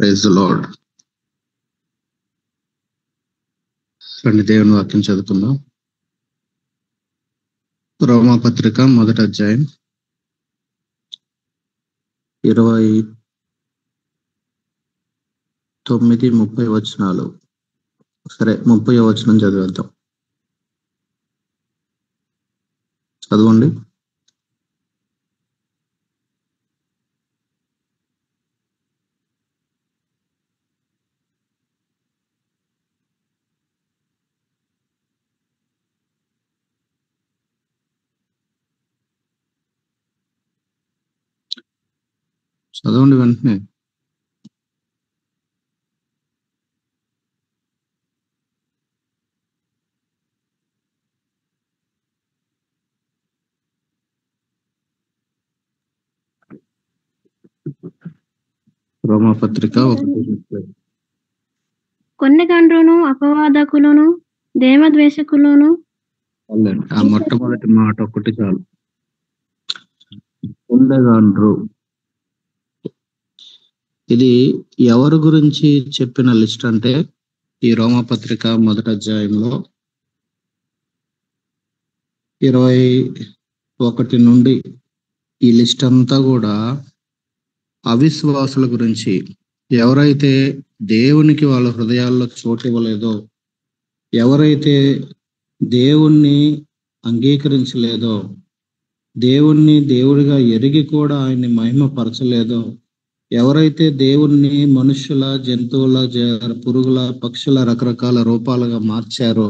Praise the lord. రండి దేవుని వాక్యం చదువుకుందాం. రోమాపత్రిక 1వ అధ్యాయం 29-30 వచనాలు. సరే, 30వ వచనం చదివేద్దాం. చదవండి. చదవండి వెంటనే. రోమాపత్రిక 1:30. కొన్నికండ్రును అపవాదకులను దేవద్వేషకులను ఆ మొట్టమొదటి మాట ఒకటి చాలు. ఉండగాండ్రు. ఇది ఎవరి గురించి చెప్పిన లిస్ట్ అంటే, ఈ రోమాపత్రిక 1వ అధ్యాయంలో 21 నుండి ఈ లిస్ట్ అంతా కూడా అవిశ్వాసుల గురించి. ఎవరైతే దేవునికి వాళ్ళ హృదయాల్లో చోటు ఇవ్వలేదో, ఎవరైతే దేవుణ్ణి అంగీకరించలేదో, దేవుణ్ణి దేవుడిగా ఎరిగి కూడా ఆయన్ని మహిమపరచలేదో, ఎవరైతే దేవుణ్ణి మనుషుల, జంతువుల, పురుగుల, పక్షుల రకరకాల రూపాలుగా మార్చారో,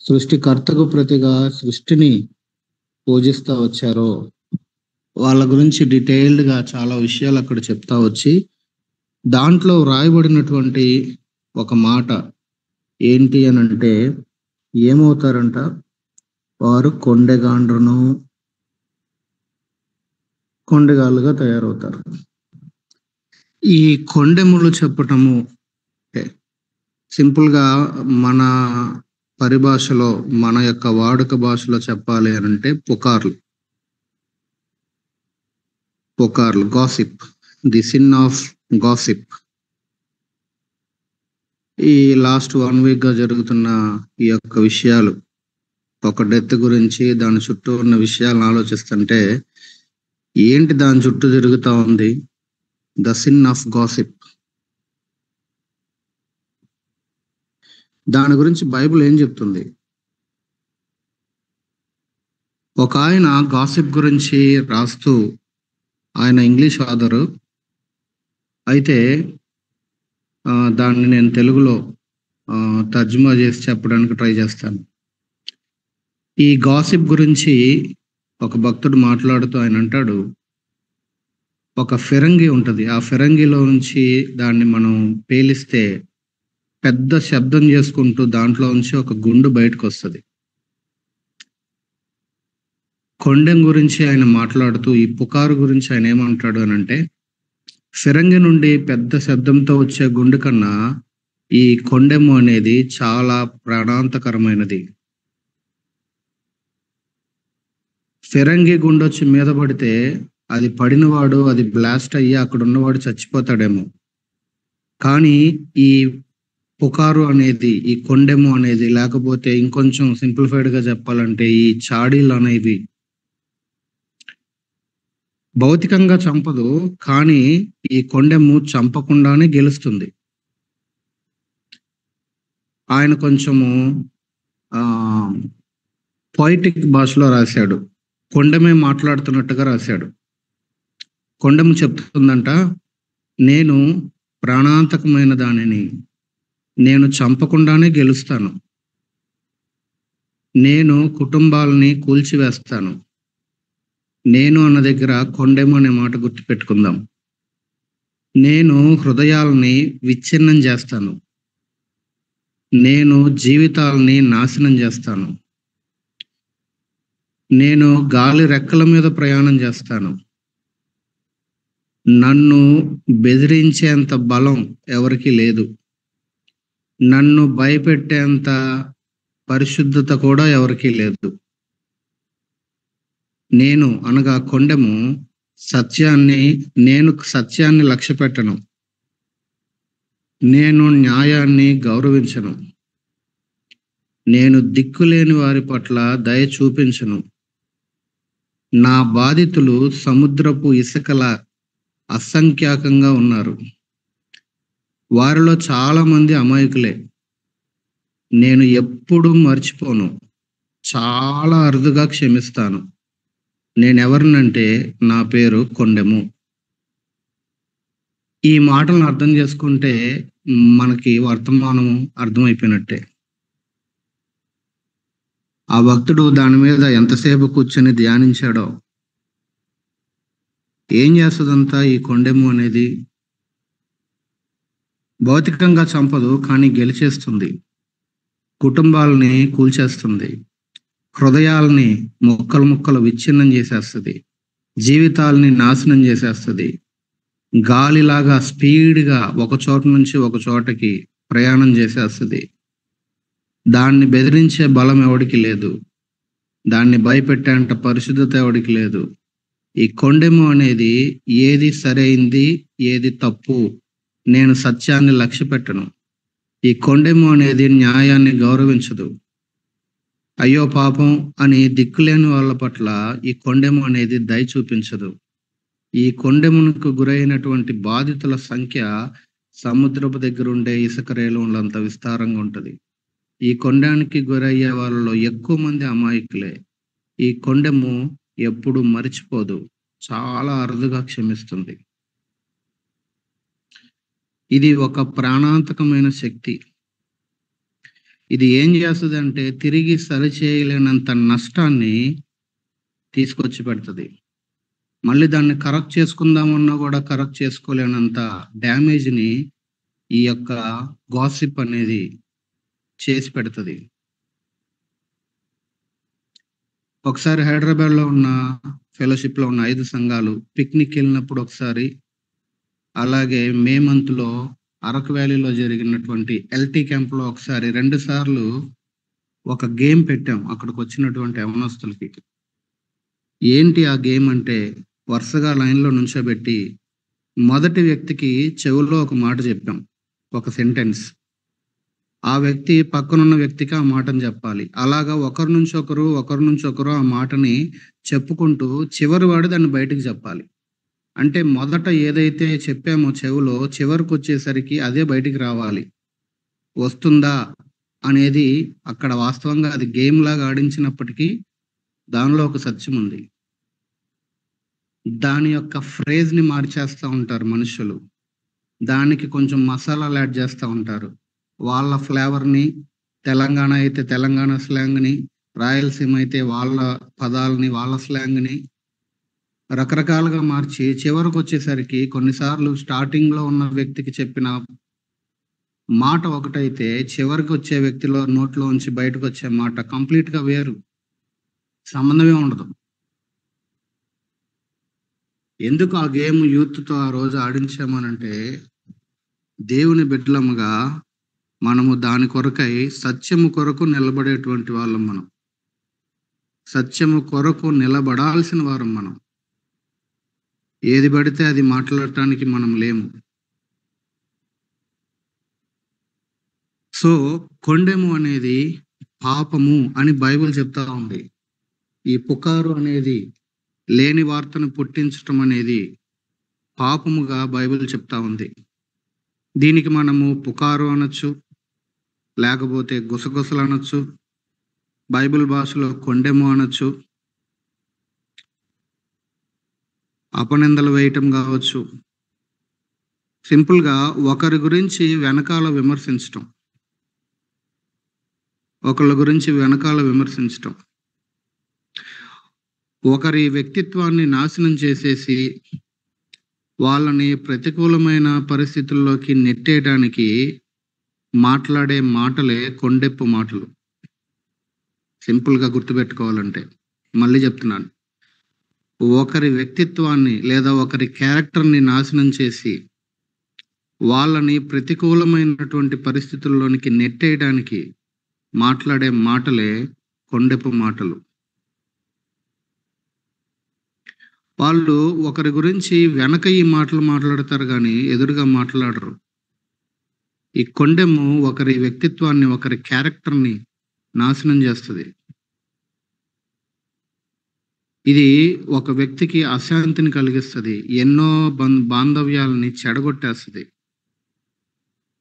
సృష్టికర్తకు ప్రతిగా సృష్టిని పూజిస్తూ వచ్చారో, వాళ్ళ గురించి డీటెయిల్డ్ గా చాలా విషయాలు అక్కడ చెప్తా వచ్చి, దాంట్లో రాయబడినటువంటి ఒక మాట ఏంటి అని అంటే, ఏమవుతారంట? వారు కొండెగాళ్ళుగా తయారవుతారు. ఈ కొండెములు చెప్పటము సింపుల్ గా మన పరిభాషలో, మన యొక్క వాడుక భాషలో చెప్పాలి అని అంటే పుకార్లు, gossip, the sin of gossip. ఈ లాస్ట్ 1 వీక్ గా జరుగుతున్న ఈ యొక్క విషయాలు, ఒక డెత్ గురించి, దాని చుట్టూ ఉన్న విషయాలను ఆలోచిస్తుంటే, ఏంటి దాని చుట్టూ జరుగుతూ ఉంది? The sin of gossip. దాని గురించి బైబిల్ ఏం చెప్తుంది? ఒక ఆయన గాసిప్ గురించి రాస్తూ, ఆయన ఇంగ్లీష్ ఆథరు, అయితే దాన్ని నేను తెలుగులో తర్జుమా చేసి చెప్పడానికి ట్రై చేస్తాను. ఈ గాసిప్ గురించి ఒక భక్తుడు మాట్లాడుతూ ఆయన అంటాడు, ఒక ఫిరంగి ఉంటుంది, ఆ ఫిరంగిలో నుంచి దాన్ని మనం పేలిస్తే పెద్ద శబ్దం చేసుకుంటూ దాంట్లో నుంచి ఒక గుండు బయటకు వస్తుంది. కొండెం గురించి ఆయన మాట్లాడుతూ, ఈ పుకారు గురించి ఆయన ఏమంటాడు అని అంటే, ఫిరంగి నుండి పెద్ద శబ్దంతో వచ్చే గుండు కన్నా ఈ కొండెము అనేది చాలా ప్రాణాంతకరమైనది. ఫిరంగి గుండొచ్చి మీద పడితే అది పడినవాడు, అది బ్లాస్ట్ అయ్యి అక్కడ ఉన్నవాడు చచ్చిపోతాడేమో, కానీ ఈ పుకారు అనేది, ఈ కొండెము అనేది, లేకపోతే ఇంకొంచెం సింప్లిఫైడ్ గా చెప్పాలంటే ఈ చాడీలు అనేవి భౌతికంగా చంపదు, కానీ ఈ కొండెము చంపకుండానే గెలుస్తుంది. ఆయన కొంచెము పోయిటిక్ భాషలో రాశాడు, కొండమే మాట్లాడుతున్నట్టుగా రాశాడు. కొండము చెప్తుందంట, నేను ప్రాణాంతకమైన దానిని, నేను చంపకుండానే గెలుస్తాను, నేను కుటుంబాలని కూల్చివేస్తాను. నేను అన్న దగ్గర కొండెము అనే మాట గుర్తుపెట్టుకుందాం. నేను హృదయాలని విచ్ఛిన్నం చేస్తాను, నేను జీవితాలని నాశనం చేస్తాను, నేను గాలి రెక్కల మీద ప్రయాణం చేస్తాను, నన్ను బెదిరించేంత బలం ఎవరికి లేదు, నన్ను భయపెట్టేంత పరిశుద్ధత కూడా ఎవరికీ లేదు. నేను అనగా కొండెము నేను సత్యాన్ని లక్ష్య పెట్టను, నేను న్యాయాన్ని గౌరవించను. నేను దిక్కులేని వారి పట్ల దయ చూపించను. నా బాధితులు సముద్రపు ఇసుకల అసంఖ్యాకంగా ఉన్నారు. వారిలో చాలా మంది అమాయకులే. నేను ఎప్పుడూ మర్చిపోను. చాలా అరుదుగా క్షమిస్తాను. నేనెవరినంటే నా పేరు కొండెము. ఈ మాటలను అర్థం చేసుకుంటే మనకి వర్తమానం అర్థమైపోయినట్టే. ఆ భక్తుడు దాని మీద ఎంతసేపు కూర్చొని ధ్యానించాడో. ఏం చేస్తుందంతా ఈ కొండెము అనేది? భౌతికంగా చంపదు, కానీ గెలిచేస్తుంది. కుటుంబాలని కూల్చేస్తుంది. హృదయాల్ని ముక్కలు ముక్కలు విచ్ఛిన్నం చేసేస్తుంది. జీవితాల్ని నాశనం చేసేస్తుంది. గాలిలాగా స్పీడ్గా ఒక చోట నుంచి ఒక చోటకి ప్రయాణం చేసేస్తుంది. దాన్ని బెదిరించే బలం ఎవడికి లేదు. దాన్ని భయపెట్టేంత పరిశుద్ధత ఎవడికి లేదు. ఈ కొండెము అనేది ఏది సరైంది, ఏది తప్పు, నేను సత్యాన్ని లక్ష్య పెట్టను. ఈ కొండెము అనేది న్యాయాన్ని గౌరవించదు. అయ్యో పాపం అని దిక్కులేని వాళ్ళ పట్ల ఈ కొండెము అనేది దయ చూపించదు. ఈ కొండెమునకు గురైనటువంటి బాధితుల సంఖ్య సముద్రపు దగ్గర ఉండే ఇసుక రేణువులంత విస్తారంగా ఉంటుంది. ఈ కొండానికి గురయ్యే వాళ్ళలో ఎక్కువ మంది అమాయకులే. ఈ కొండెము ఎప్పుడు మరిచిపోదు. చాలా అరుదుగా క్షమిస్తుంది. ఇది ఒక ప్రాణాంతకమైన శక్తి. ఇది ఏం చేస్తుంది అంటే తిరిగి సరిచేయలేనంత నష్టాన్ని తీసుకొచ్చి పెడుతుంది. మళ్ళీ దాన్ని కరెక్ట్ చేసుకుందామన్నా కూడా కరెక్ట్ చేసుకోలేనంత డ్యామేజ్ని ఈ యొక్క గాసిప్ అనేది చేసి పెడుతుంది. ఒకసారి హైదరాబాద్లో ఉన్న ఫెలోషిప్లో ఉన్న 5 సంఘాలు పిక్నిక్ వెళ్ళినప్పుడు ఒకసారి, అలాగే మే మంత్లో అరకు వ్యాలీలో జరిగినటువంటి ఎల్టీ క్యాంప్లో ఒకసారి, 2 సార్లు ఒక గేమ్ పెట్టాం అక్కడికి వచ్చినటువంటి యవనస్తులకి. ఏంటి ఆ గేమ్ అంటే, వరుసగా లైన్లో నుంచోబెట్టి మొదటి వ్యక్తికి చెవులో ఒక మాట చెప్పాం, ఒక సెంటెన్స్. ఆ వ్యక్తి పక్కనున్న వ్యక్తికి ఆ మాటను చెప్పాలి. అలాగా ఒకరి నుంచి ఒకరు ఆ మాటని చెప్పుకుంటూ చివరి వాడు దాన్ని బయటికి చెప్పాలి. అంటే మొదట ఏదైతే చెప్పామో చెవులో, చివరికి వచ్చేసరికి అదే బయటికి రావాలి. వస్తుందా అనేది అక్కడ వాస్తవంగా అది గేమ్ లాగా ఆడించినప్పటికీ దానిలో ఒక సత్యం ఉంది. దాని యొక్క ఫ్రేజ్ని మార్చేస్తూ ఉంటారు మనుషులు. దానికి కొంచెం మసాలాలు యాడ్ చేస్తూ ఉంటారు. వాళ్ళ ఫ్లేవర్ని, తెలంగాణ అయితే తెలంగాణ స్లాంగ్ని, రాయలసీమ అయితే వాళ్ళ పదాలని, వాళ్ళ స్లాంగ్ని రకరకాలుగా మార్చి చివరికి వచ్చేసరికి కొన్నిసార్లు స్టార్టింగ్లో ఉన్న వ్యక్తికి చెప్పిన మాట ఒకటైతే చివరికి వచ్చే వ్యక్తిలో నోట్లో నుంచి బయటకు వచ్చే మాట కంప్లీట్గా వేరు, సంబంధమే ఉండదు. ఎందుకు ఆ గేమ్ యూత్తో ఆ రోజు ఆడించామనంటే, దేవుని బిడ్డలముగా మనము దాని కొరకై సత్యము కొరకు నిలబడేటువంటి వాళ్ళం. మనం సత్యము కొరకు నిలబడాల్సిన వారం. మనం ఏది పడితే అది మాట్లాడటానికి మనం లేము. సో కొండెము అనేది పాపము అని బైబిల్ చెప్తా ఉంది. ఈ పుకారు అనేది, లేని వార్తను పుట్టించటం అనేది పాపముగా బైబిల్ చెప్తా ఉంది. దీనికి మనము పుకారు అనొచ్చు, లేకపోతే గుసగుసలు అనొచ్చు, బైబిల్ భాషలో కొండెము అనొచ్చు, అపనిందలు వేయటం కావచ్చు. సింపుల్గా ఒకరి గురించి వెనకాల విమర్శించటం, ఒకళ్ళ గురించి వెనకాల విమర్శించటం, ఒకరి వ్యక్తిత్వాన్ని నాశనం చేసేసి వాళ్ళని ప్రతికూలమైన పరిస్థితుల్లోకి నెట్టేయడానికి మాట్లాడే మాటలే కొండెప్పు మాటలు. సింపుల్గా గుర్తుపెట్టుకోవాలంటే, మళ్ళీ చెప్తున్నాను, ఒకరి వ్యక్తిత్వాన్ని లేదా ఒకరి క్యారెక్టర్ని నాశనం చేసి వాళ్ళని ప్రతికూలమైనటువంటి పరిస్థితుల్లోనికి నెట్టేయడానికి మాట్లాడే మాటలే కొండెపు మాటలు. వాళ్ళు ఒకరి గురించి వెనక ఈ మాటలు మాట్లాడతారు కానీ ఎదురుగా మాట్లాడరు. ఈ కొండెము ఒకరి వ్యక్తిత్వాన్ని, ఒకరి క్యారెక్టర్‌ని నాశనం చేస్తది. ఇది ఒక వ్యక్తికి అశాంతిని కలిగిస్తది. ఎన్నో బాంధవ్యాలని చెడగొట్టేస్తది.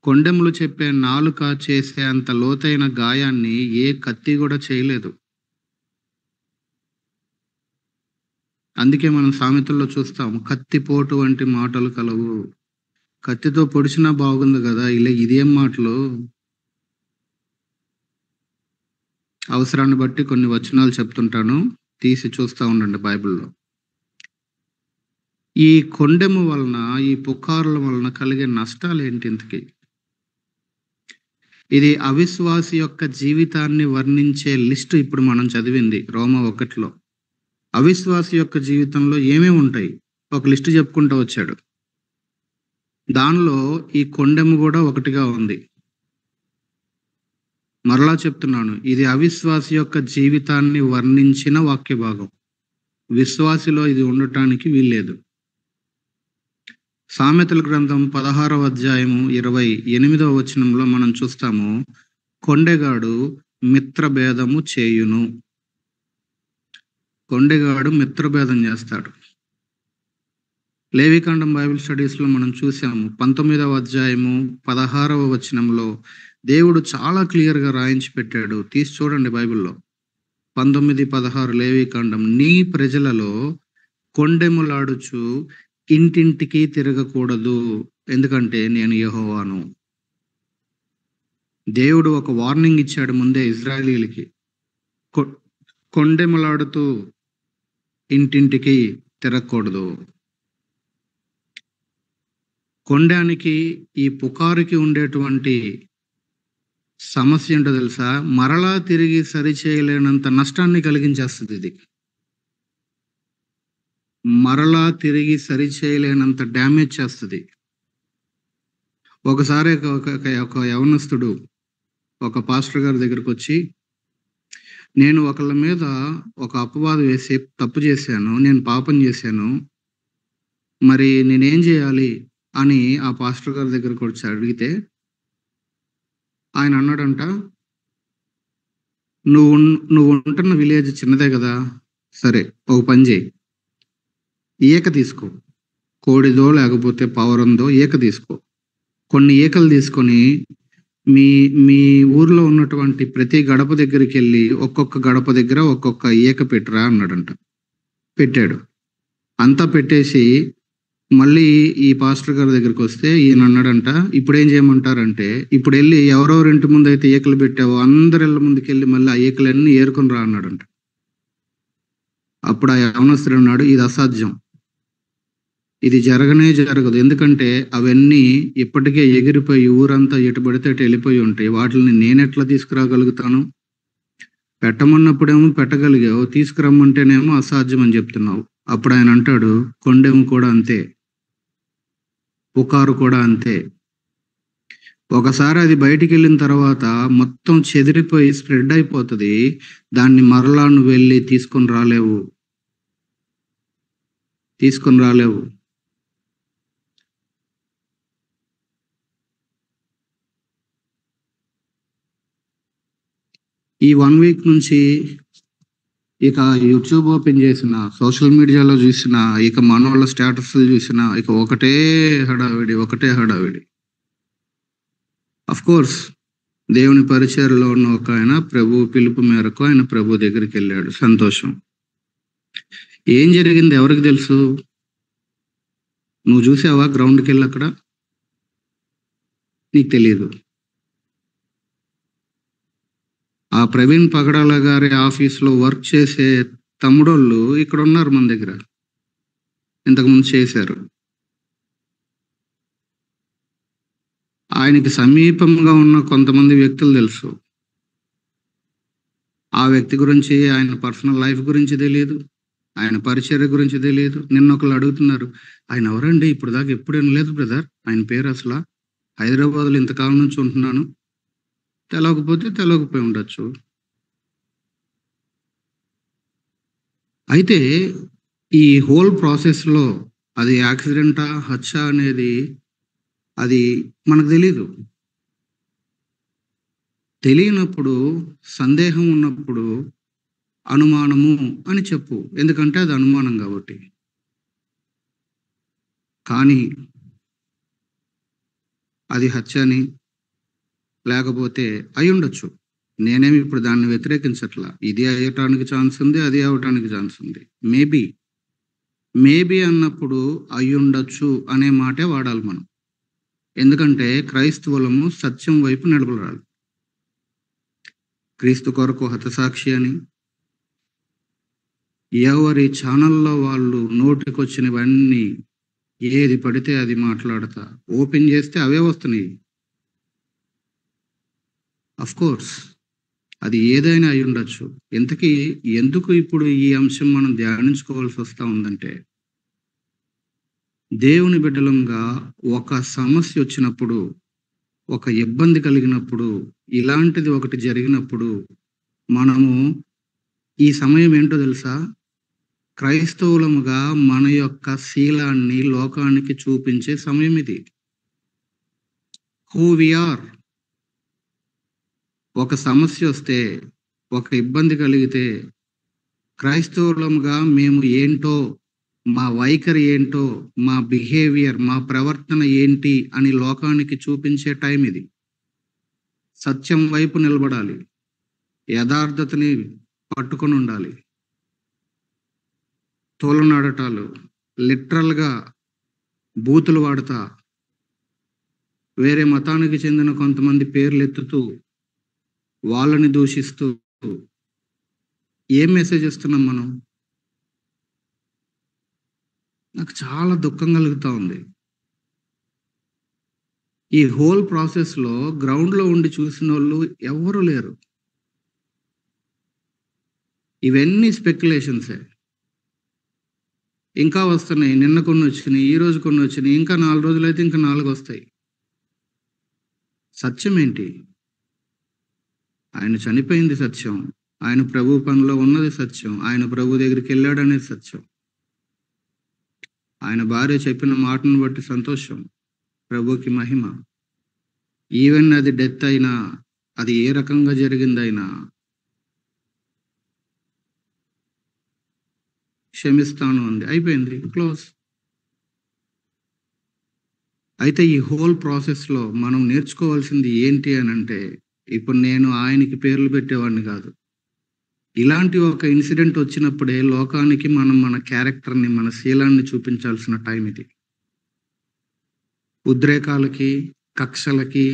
కొండెములు చెప్పే నాలుక చేసే అంత లోతైన గాయాన్ని ఏ కత్తి గూడా చేయలేదు. అందుకే మనం సామెతల్లో చూస్తాం. కత్తిపోటు వంటి మాటలు కలవు. కత్తితో పొడిచినా బాగుంది గదా! ఇదేం మాటలు? అవసరాన్ని బట్టి కొన్ని వచనాలు చెప్తుంటాను. తీసి చూస్తా ఉండండి బైబిల్‌లో. ఈ కొండెము వలన, ఈ పుకార్ల వలన కలిగే నష్టాలేంటి ఇంతకి? ఇది అవిశ్వాసి యొక్క జీవితాన్ని వర్ణించే లిస్ట్ ఇప్పుడు మనం చదివింది రోమా 1లో. అవిశ్వాసి యొక్క జీవితంలో ఏమేమి ఉంటాయి? ఒక లిస్ట్ చెప్పుకుంటూ వచ్చాడు. దానిలో ఈ కొండెము కూడా ఒకటిగా ఉంది. మరలా చెప్తున్నాను, ఇది అవిశ్వాసి యొక్క జీవితాన్ని వర్ణించిన వాక్య భాగం. విశ్వాసిలో ఇది ఉండటానికి వీల్లేదు. సామెతల గ్రంథం 16వ అధ్యాయము 28వ వచనంలో మనం చూస్తాము, కొండెగాడు మిత్రభేదము చేయును. కొండెగాడు మిత్రభేదం చేస్తాడు. లేవికాండం బైబిల్ స్టడీస్‌లో మనం చూసాము. 19వ అధ్యాయము 16వ వచనంలో దేవుడు చాలా క్లియర్‌గా రాయించి పెట్టాడు. తీసి చూడండి బైబిల్‌లో. 19, 16 లేవికాండం. నీ ప్రజలలో కొండెములాడుచు ఇంటింటికి తిరగకూడదు. ఎందుకంటే నేను యెహోవాను. దేవుడు ఒక వార్నింగ్ ఇచ్చాడు ముందే ఇజ్రాయేలీయులకి. కొండెములాడుతూ ఇంటింటికి తిరగకూడదు. కొండానికి ఈ పుకారుకి ఉండేటువంటి సమస్య ఏంటో తెలుసా? మరలా తిరిగి సరిచేయలేనంత నష్టాన్ని కలిగించేస్తుంది ఇది. మరలా తిరిగి సరిచేయలేనంత డ్యామేజ్ చేస్తుంది. ఒకసారి ఒక యవనస్తుడు ఒక పాస్టర్ గారి దగ్గరకు వచ్చి, నేను ఒకళ్ళ మీద ఒక అపవాదు వేసి తప్పు చేశాను, నేను పాపం చేశాను, మరి నేనేం చేయాలి అని ఆ పాస్టర్ గారి దగ్గరకు వచ్చి అడిగితే ఆయన అన్నాడంట, నువ్వు ఉంటున్న విలేజ్ చిన్నదే కదా, సరే ఒక పని చేయి, ఈక తీసుకో, కోడిదో లేకపోతే పావురందో ఈక తీసుకో. కొన్ని ఈకలు తీసుకొని మీ మీ ఊర్లో ఉన్నటువంటి ప్రతి గడప దగ్గరికి వెళ్ళి ఒక్కొక్క గడప దగ్గర ఒక్కొక్క ఈక పెట్టురా అన్నాడంట. పెట్టాడు. అంతా పెట్టేసి మళ్ళీ ఈ పాస్టర్ గారి దగ్గరికి వస్తే ఈయన అన్నాడంట, ఇప్పుడు ఏం చేయమంటారంటే, ఇప్పుడు వెళ్ళి ఎవరెవరి ఇంటి ముందు అయితే ఈకలు పెట్టావో అందరి ఇళ్ళ ముందుకు వెళ్ళి మళ్ళీ ఆ ఈకలన్నీ ఏరుకొని రా అన్నాడంట. అప్పుడు ఆ యవనస్తుడు అన్నాడు, ఇది అసాధ్యం, ఇది జరగనే జరగదు. ఎందుకంటే అవన్నీ ఇప్పటికే ఎగిరిపోయి ఊరంతా ఎటు పడితే అటు వెళ్ళిపోయి ఉంటాయి. వాటిని నేనెట్లా తీసుకురాగలుగుతాను? పెట్టమన్నప్పుడేమో పెట్టగలిగావు, తీసుకురమ్మంటేనేమో అసాధ్యం అని చెప్తున్నావు. అప్పుడు ఆయన అంటాడు, కొండెము కూడా అంతే, పుకారు కూడా అంతే. ఒకసారి అది బయటికి వెళ్ళిన తర్వాత మొత్తం చెదిరిపోయి స్ప్రెడ్ అయిపోతుంది. దాన్ని మరలా నువ్వు వెళ్ళి తీసుకొని రాలేవు. ఈ 1 వీక్ నుంచి ఇక యూట్యూబ్ ఓపెన్ చేసిన, సోషల్ మీడియాలో చూసిన, ఇక మనోళ్ళ స్టేటస్లు చూసిన, ఇక ఒకటే హడావిడి. అఫ్ కోర్స్ దేవుని పరిచర్యలో ఉన్న ఒక ఆయన ప్రభు పిలుపు మేరకు ఆయన ప్రభు దగ్గరికి వెళ్ళాడు, సంతోషం. ఏం జరిగింది ఎవరికి తెలుసు? నువ్వు చూసావా గ్రౌండ్కి వెళ్ళి? అక్కడ నీకు తెలియదు. ఆ ప్రవీణ్ పగడాల గారి ఆఫీస్లో వర్క్ చేసే తమ్ముడోళ్ళు ఇక్కడ ఉన్నారు మన దగ్గర, ఇంతకుముందు చేశారు. ఆయనకి సమీపంగా ఉన్న కొంతమంది వ్యక్తులు తెలుసు. ఆ వ్యక్తి గురించి, ఆయన పర్సనల్ లైఫ్ గురించి తెలియదు, ఆయన పరిచర్య గురించి తెలియదు. నిన్న ఒకళ్ళు అడుగుతున్నారు, ఆయన ఎవరండి, ఇప్పుడు దాకా ఎప్పుడు వినలేదు బ్రదర్, ఆయన పేరు అసలు, హైదరాబాద్లో ఇంతకాలం నుంచి ఉంటున్నాను. తెలవకపోయి ఉండొచ్చు. అయితే ఈ హోల్ ప్రాసెస్లో అది యాక్సిడెంటా హత్య అనేది అది మనకు తెలీదు. తెలియనప్పుడు, సందేహం ఉన్నప్పుడు అనుమానము అని చెప్పు. ఎందుకంటే అది అనుమానం కాబట్టి. కానీ అది హత్య అని, లేకపోతే అయ్యుండొచ్చు. నేనేమి ఇప్పుడు దాన్ని వ్యతిరేకించట్లా. ఇది అయ్యటానికి ఛాన్స్ ఉంది. అది అవ్వటానికి ఛాన్స్ ఉంది. మేబీ, మేబీ అన్నప్పుడు అయ్యుండొచ్చు అనే మాటే వాడాలి మనం. ఎందుకంటే క్రైస్తవులము సత్యం వైపు నిలబడాలి. క్రీస్తు కొరకు హతసాక్షి అని, ఎవరి ఛానల్‌లో వాళ్ళు నోటికొచ్చినవన్నీ ఏది పడితే అది మాట్లాడతా. ఓపెన్ చేస్తే అవే వస్తున్నాయి. ఆఫ్‌కోర్స్ అది ఏదైనా అయ్యుండొచ్చు. ఇంతకీ ఎందుకు ఇప్పుడు ఈ అంశం మనం ధ్యానించుకోవాల్సి వస్తా ఉందంటే, దేవుని బిడ్డలంగా ఒక సమస్యొచ్చినప్పుడు, ఒక ఇబ్బంది కలిగినప్పుడు, ఇలాంటిది ఒకటి జరిగినప్పుడు, మనము ఈ సమయం ఏంటో తెలుసా? క్రైస్తవులముగా మన యొక్క శీలాన్ని లోకానికి చూపించే సమయం ఇది. Who we are. ఒక సమస్యొస్తే, ఒక ఇబ్బంది కలిగితే, క్రైస్తవులముగా మేము ఏంటో, మా వైఖరి ఏంటో, మా బిహేవియర్, మా ప్రవర్తన ఏంటి అని లోకానికి చూపించే టైం ఇది. సత్యం వైపు నిలబడాలి. యథార్థతని పట్టుకొని ఉండాలి. తోలనాడటాలు, లిటరల్‌గా బూతులు వాడతా, వేరే మతానికి చెందిన కొంతమంది పేర్లెత్తుతూ, వాళ్ళని దూషిస్తూ ఏం మెసేజ్ ఇస్తున్నాం మనం? నాకు చాలా దుఃఖం కలుగుతా ఉంది. ఈ హోల్ ప్రాసెస్‌లో గ్రౌండ్‌లో ఉండి చూసినోళ్ళు ఎవ్వరు లేరు. ఇవన్నీ స్పెక్యులేషన్సే. ఇంకా వస్తున్నాయి. నిన్న కొన్నొచ్చినియి, ఈరోజు కొన్నొచ్చినియి. ఇంకా 4 రోజులైతే ఇంకా 4 వస్తాయి. సత్యం ఏంటి? ఆయన చనిపోయింది సత్యం. ఆయన ప్రభువు పనిలో ఉన్నది సత్యం. ఆయన ప్రభువు దగ్గరికెళ్ళాడనేది సత్యం. ఆయన భార్య చెప్పిన మాటను బట్టి సంతోషం. ప్రభువుకి మహిమ. ఈవెన్ అది డెత్ అయినా, అది ఏ రకంగా జరిగిందైనా క్షమిస్తాను అంది. అయిపోయింది. క్లోజ్. అయితే ఈ హోల్ ప్రాసెస్‌లో మనం నేర్చుకోవాల్సింది ఏంటి అనంటే, ఇప్పుడు నేను ఆయనకి పేర్లు పెట్టేవాడిని కాదు. ఇలాంటి ఒక ఇన్సిడెంట్ వచ్చినప్పుడే లోకానికి మనం మన క్యారెక్టర్‌ని, మన శీలాన్ని చూపించాల్సిన టైం ఇది. ఉద్రేకాలకి, కక్షలకి,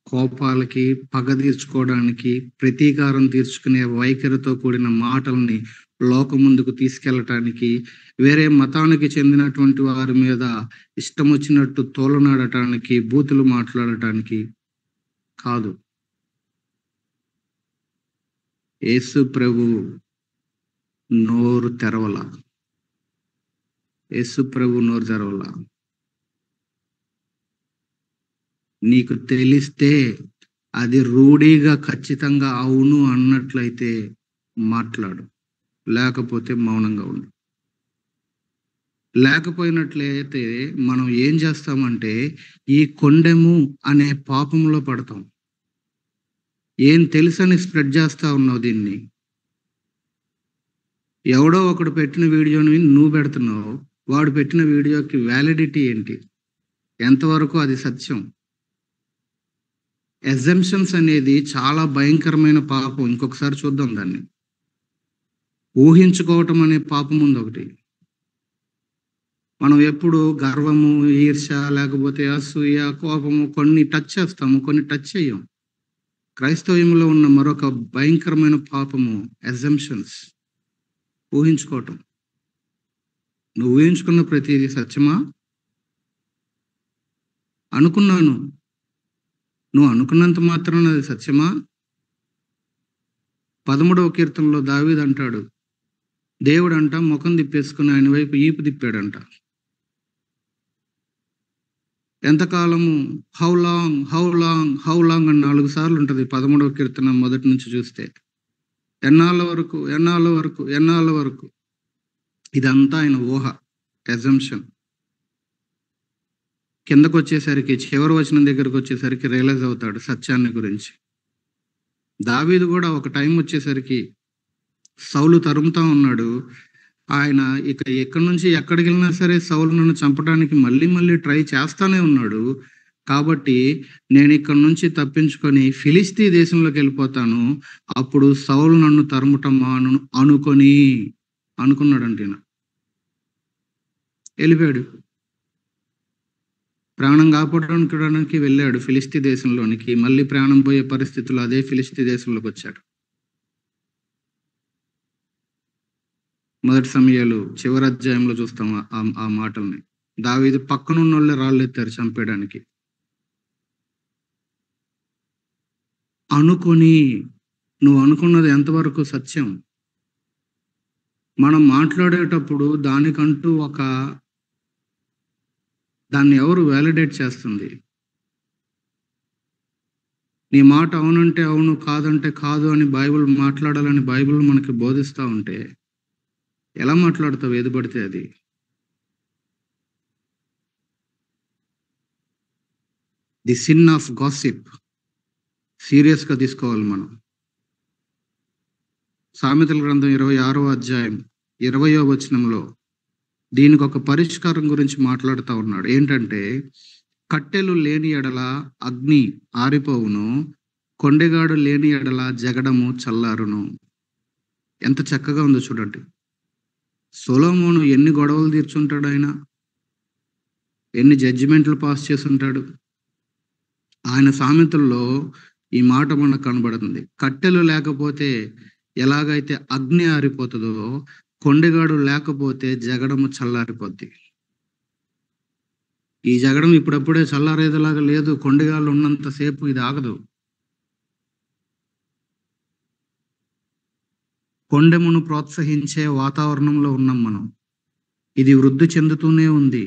కోపాలకి, పగ తీర్చుకోవడానికి, ప్రతీకారం తీర్చుకునే వైఖరితో కూడిన మాటల్ని లోకం ముందుకు తీసుకెళ్ళటానికి, వేరే మతానికి చెందినటువంటి వారి మీద ఇష్టమొచ్చినట్టు తోలనాడటానికి, బూతులు మాట్లాడటానికి కాదు. యేసు ప్రభువు నోరు తెరవల. యేసు ప్రభువు నోరు తెరవల. నీకు తెలిస్తే అది రూఢిగా ఖచ్చితంగా అవును అన్నట్లయితే మాట్లాడు. లేకపోతే మౌనంగా ఉండు. లేకపోయినట్లయితే మనం ఏం చేస్తామంటే, ఈ కొండెము అనే పాపంలో పడతాం. ఏం తెలుసని స్ప్రెడ్ చేస్తా ఉన్నావు దీన్ని. ఎవడో ఒకడు పెట్టిన వీడియోని నువ్వు పెడుతున్నావు. వాడు పెట్టిన వీడియోకి వ్యాలిడిటీ ఏంటి? ఎంతవరకు అది సత్యం? అజంప్షన్స్ అనేది చాలా భయంకరమైన పాపం. ఇంకొకసారి చూద్దాం దాన్ని. ఊహించుకోవటం అనే పాపం ఉంది ఒకటి. మనం ఎప్పుడు గర్వము, ఈర్ష్య, లేకపోతే అసూయ, కోపము కొన్ని టచ్ చేస్తాము, కొన్ని టచ్ చెయ్యం. క్రైస్తవ్యంలో ఉన్న మరొక భయంకరమైన పాపము అజంప్షన్స్. ఊహించుకోవటం. నువ్వు ఊహించుకున్న ప్రతిదీ సత్యమా? అనుకున్నాను. నువ్వు అనుకున్నంత మాత్రాన అది సత్యమా? 13వ కీర్తనలో దావీదు అంటాడు, దేవుడంట ముఖం తిప్పేసుకుని ఆయన వైపు ఈపు తిప్పాడంట. ఎంతకాలము? How long, how long, how long అని 4 సార్లు ఉంటుంది 13వ కీర్తన మొదటి నుంచి చూస్తే. ఎన్నాళ్ళ వరకు, ఎన్నాళ్ళ వరకు, ఎన్నాళ్ళ వరకు? ఇదంతా ఆయన ఊహ, అజంప్షన్. కిందకొచ్చేసరికి, చివరి వచనం దగ్గరకు వచ్చేసరికి రియలైజ్ అవుతాడు సత్యాన్ని గురించి. దావీదు కూడా ఒక టైం వచ్చేసరికి సౌలు తరుముతా ఉన్నాడు. ఆయన ఇక ఎక్కడి నుంచి ఎక్కడికి వెళ్ళినా సరే సౌలు నన్ను చంపడానికి మళ్ళీ మళ్ళీ ట్రై చేస్తానే ఉన్నాడు. కాబట్టి నేను ఇక్కడ నుంచి తప్పించుకొని ఫిలిస్తీ దేశంలోకి వెళ్ళిపోతాను. అప్పుడు సౌలు నన్ను తరుముటం అనుకున్నాడంట ఈయన. వెళ్ళిపోయాడు. ప్రాణం కాపాడుకోవడానికి వెళ్ళాడు ఫిలిస్తీ దేశంలోనికి. మళ్ళీ ప్రాణం పోయే పరిస్థితుల్లో అదే ఫిలిస్తీ దేశంలోకి వచ్చాడు. మొదటి సమయాలు చివరి అధ్యాయంలో చూస్తాం ఆ మాటల్ని. దావీదు పక్కనున్న వాళ్ళే రాళ్ళు ఎత్తారు చంపేయడానికి. అనుకొని, నువ్వు అనుకున్నది ఎంతవరకు సత్యం? మనం మాట్లాడేటప్పుడు దానికంటూ దాన్ని ఎవరు వ్యాలిడేట్ చేస్తుంది? నీ మాట అవునంటే అవును, కాదంటే కాదు అని బైబిల్ మాట్లాడాలని బైబిల్ మనకి బోధిస్తూ ఉంటే ఎలా మాట్లాడతావు ఏది పడితే అది? ది సిన్ ఆఫ్ గాసిప్ సీరియస్గా తీసుకోవాలి మనం. సామెతల గ్రంథం 26వ అధ్యాయం 20వ వచనంలో దీనికి ఒక పరిష్కారం గురించి మాట్లాడుతూ ఉన్నాడు. ఏంటంటే, కట్టెలు లేని ఎడల అగ్ని ఆరిపోవును, కొండెగాడు లేని ఎడల జగడము చల్లారును. ఎంత చక్కగా ఉందో చూడండి. సొలొమోను ఎన్ని గొడవలు తీర్చుంటాడు, ఆయన ఎన్ని జడ్జిమెంట్లు పాస్ చేసుంటాడు. ఆయన సామెతల్లో ఈ మాట మనకు కనబడుతుంది. కట్టెలు లేకపోతే ఎలాగైతే అగ్ని ఆరిపోతుందో, కొండెగాడు లేకపోతే జగడము చల్లారిపోద్ది. ఈ జగడం ఇప్పుడప్పుడే చల్లారేదిలాగా లేదు. కొండగాళ్ళు ఉన్నంతసేపు ఇది ఆగదు. కొండెమును ప్రోత్సహించే వాతావరణంలో ఉన్నాం మనం. ఇది వృద్ధి చెందుతూనే ఉంది.